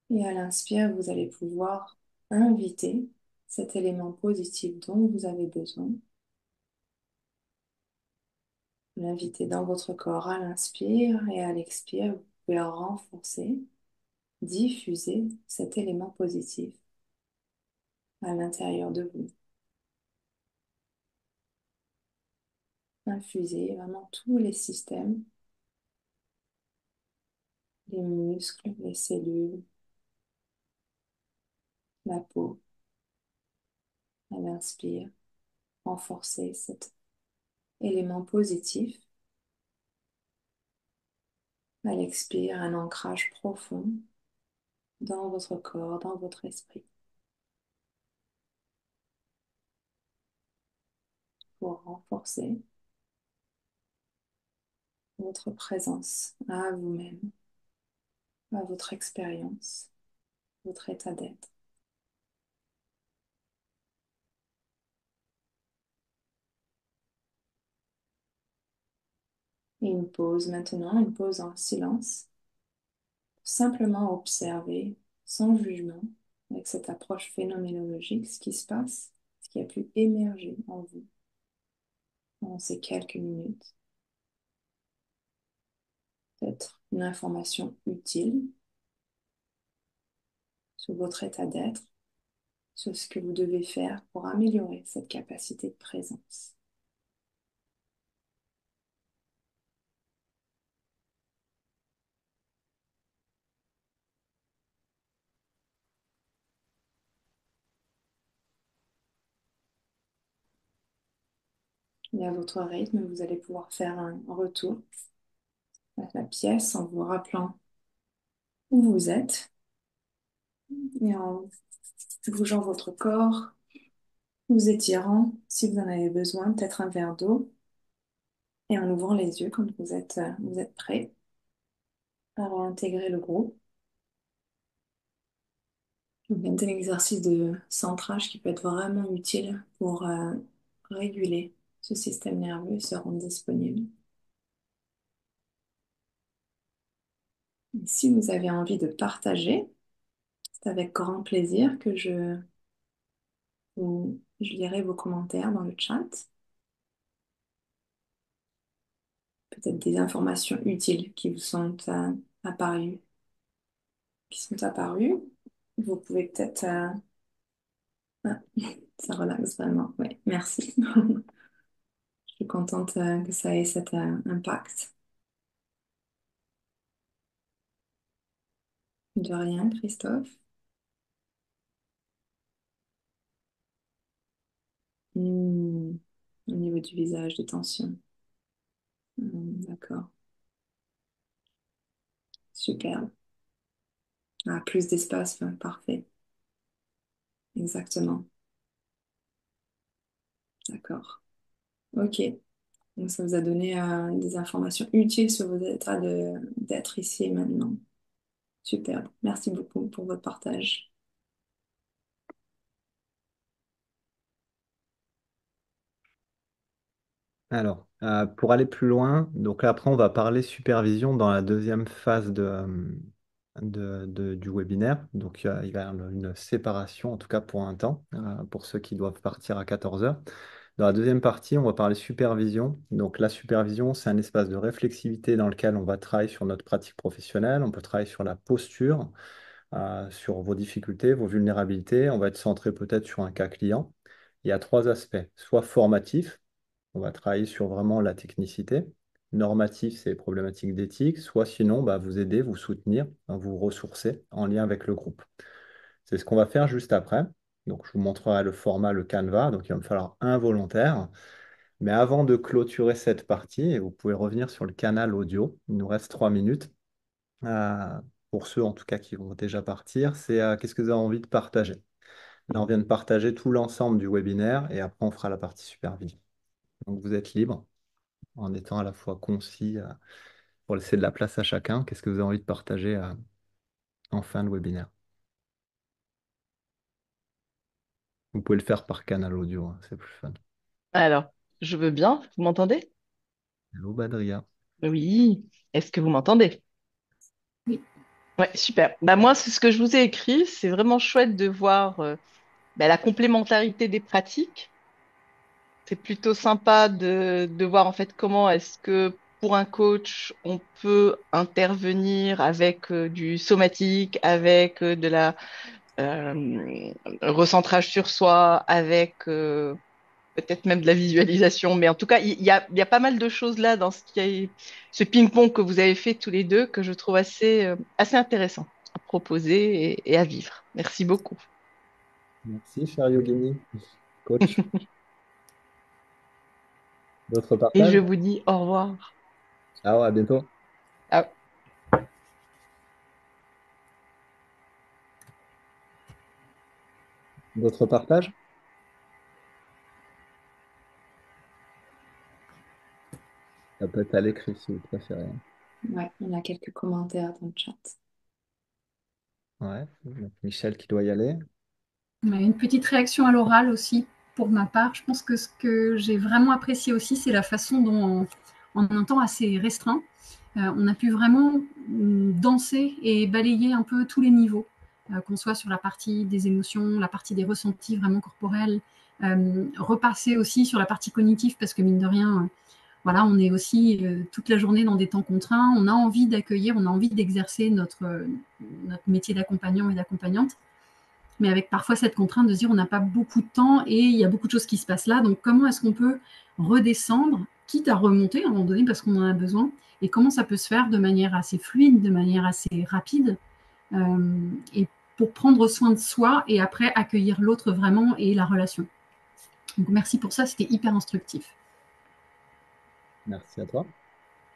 Et à l'inspire, vous allez pouvoir inviter cet élément positif dont vous avez besoin, l'inviter dans votre corps à l'inspire et à l'expire, vous pouvez renforcer, diffuser cet élément positif à l'intérieur de vous. Infuser vraiment tous les systèmes, les muscles, les cellules, la peau. À l'inspire, renforcer cet élément positif. À l'expire, un ancrage profond dans votre corps, dans votre esprit, pour renforcer votre présence à vous-même, à votre expérience, votre état d'être. Et une pause maintenant, une pause en silence, pour simplement observer sans jugement, avec cette approche phénoménologique, ce qui se passe, ce qui a pu émerger en vous dans ces quelques minutes. Peut-être une information utile sur votre état d'être, sur ce que vous devez faire pour améliorer cette capacité de présence. Et à votre rythme, vous allez pouvoir faire un retour à la pièce en vous rappelant où vous êtes et en bougeant votre corps, vous étirant si vous en avez besoin, peut-être un verre d'eau, et en ouvrant les yeux quand vous êtes prêt à réintégrer le groupe. Donc, un exercice de centrage qui peut être vraiment utile pour réguler ce système nerveux et se rendre disponible. Et si vous avez envie de partager, c'est avec grand plaisir que je lirai vos commentaires dans le chat. Peut-être des informations utiles qui vous sont apparues, qui sont apparues. Vous pouvez peut-être... ah, ça relaxe vraiment. Oui, merci. Je suis contente que ça ait cet impact. De rien, Christophe. Hmm, au niveau du visage, de tension. D'accord. Super. Ah, plus d'espace, ouais, parfait. Exactement. D'accord. Ok. Donc, ça vous a donné des informations utiles sur vos états d'être ici et maintenant. Super. Merci beaucoup pour votre partage. Alors, pour aller plus loin, donc là, après, on va parler supervision dans la deuxième phase du webinaire. Donc, il va y avoir une séparation, en tout cas pour un temps, pour ceux qui doivent partir à 14 heures. Dans la deuxième partie, on va parler supervision. Donc, la supervision, c'est un espace de réflexivité dans lequel on va travailler sur notre pratique professionnelle, on peut travailler sur la posture, sur vos difficultés, vos vulnérabilités. On va être centré peut-être sur un cas client. Il y a trois aspects, soit formatif, on va travailler sur vraiment la technicité. Normatif, c'est les problématiques d'éthique. Soit sinon, bah, vous aider, vous soutenir, hein, vous ressourcer en lien avec le groupe. C'est ce qu'on va faire juste après. Donc, je vous montrerai le format, le Canva. Donc, il va me falloir un volontaire. Mais avant de clôturer cette partie, et vous pouvez revenir sur le canal audio, il nous reste 3 minutes. euh, pour ceux en tout cas qui vont déjà partir, c'est qu'est-ce que vous avez envie de partager? Là, on vient de partager tout l'ensemble du webinaire et après, on fera la partie supervision. Donc, vous êtes libre en étant à la fois concis pour laisser de la place à chacun. Qu'est-ce que vous avez envie de partager en fin de webinaire? Vous pouvez le faire par canal audio, hein, c'est plus fun. Alors, je veux bien. Vous m'entendez? Hello, Badria. Oui. Est-ce que vous m'entendez? Oui. Ouais, super. Bah, moi, c'est ce que je vous ai écrit. C'est vraiment chouette de voir la complémentarité des pratiques. C'est plutôt sympa de voir en fait comment est-ce que pour un coach, on peut intervenir avec du somatique, avec de la recentrage sur soi, avec peut-être même de la visualisation. Mais en tout cas, il y a pas mal de choses là dans ce ping-pong que vous avez fait tous les deux que je trouve assez intéressant à proposer et à vivre. Merci beaucoup. Merci, cher Yogini, coach. D'autres Et je partages? vous dis au revoir. Ah ouais, à bientôt. Ah, D'autres partages? Ça peut être à l'écrit si vous préférez, hein. Ouais, on a quelques commentaires dans le chat. Ouais, donc Michel qui doit y aller. Une petite réaction à l'oral aussi, pour ma part. Je pense que ce que j'ai vraiment apprécié aussi, c'est la façon dont, en un temps assez restreint, on a pu vraiment danser et balayer un peu tous les niveaux, qu'on soit sur la partie des émotions, la partie des ressentis vraiment corporels, repasser aussi sur la partie cognitive, parce que mine de rien, voilà, on est aussi toute la journée dans des temps contraints, on a envie d'accueillir, on a envie d'exercer notre métier d'accompagnant et d'accompagnante, mais avec parfois cette contrainte de se dire on n'a pas beaucoup de temps et il y a beaucoup de choses qui se passent là. Donc comment est-ce qu'on peut redescendre, quitte à remonter à un moment donné parce qu'on en a besoin, et comment ça peut se faire de manière assez fluide, de manière assez rapide, et pour prendre soin de soi et après accueillir l'autre vraiment et la relation. Donc merci pour ça, c'était hyper instructif. Merci à toi.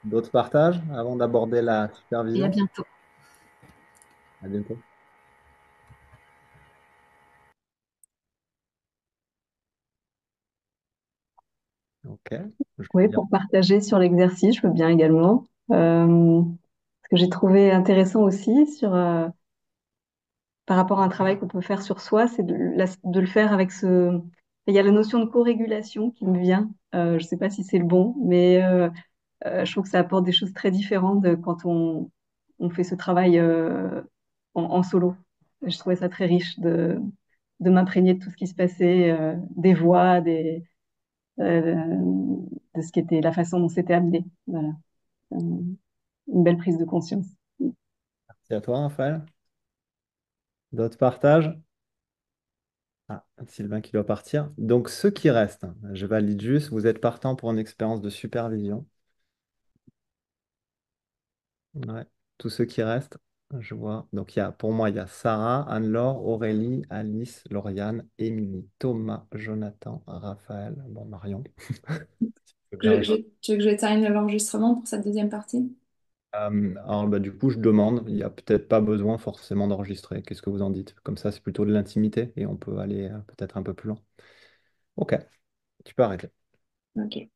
D'autres partages avant d'aborder la Et à supervision? bientôt. À bientôt. Ok. Je Oui, peux dire. pour partager sur l'exercice, je veux bien également. Ce que j'ai trouvé intéressant aussi par rapport à un travail qu'on peut faire sur soi, c'est de le faire avec ce... Il y a la notion de co-régulation qui me vient. Je ne sais pas si c'est le bon, mais je trouve que ça apporte des choses très différentes de quand on fait ce travail en solo. Je trouvais ça très riche de m'imprégner de tout ce qui se passait, des voix, euh, de ce qui était la façon dont c'était amené. Voilà. Une belle prise de conscience. Merci à toi, Raphaël. D'autres partages? Ah, Sylvain qui doit partir. Donc, ceux qui restent, hein, je valide juste, vous êtes partant pour une expérience de supervision. Ouais. Tous ceux qui restent, je vois. Donc, pour moi, il y a Sarah, Anne-Laure, Aurélie, Alice, Lauriane, Émilie, Thomas, Jonathan, Raphaël, bon, Marion. Faut bien répondre. Tu veux que j'éteigne l'enregistrement pour cette deuxième partie? Alors, bah, du coup, je demande, il n'y a peut-être pas besoin forcément d'enregistrer. Qu'est-ce que vous en dites? Comme ça, c'est plutôt de l'intimité et on peut aller peut-être un peu plus loin. Ok, tu peux arrêter. Ok.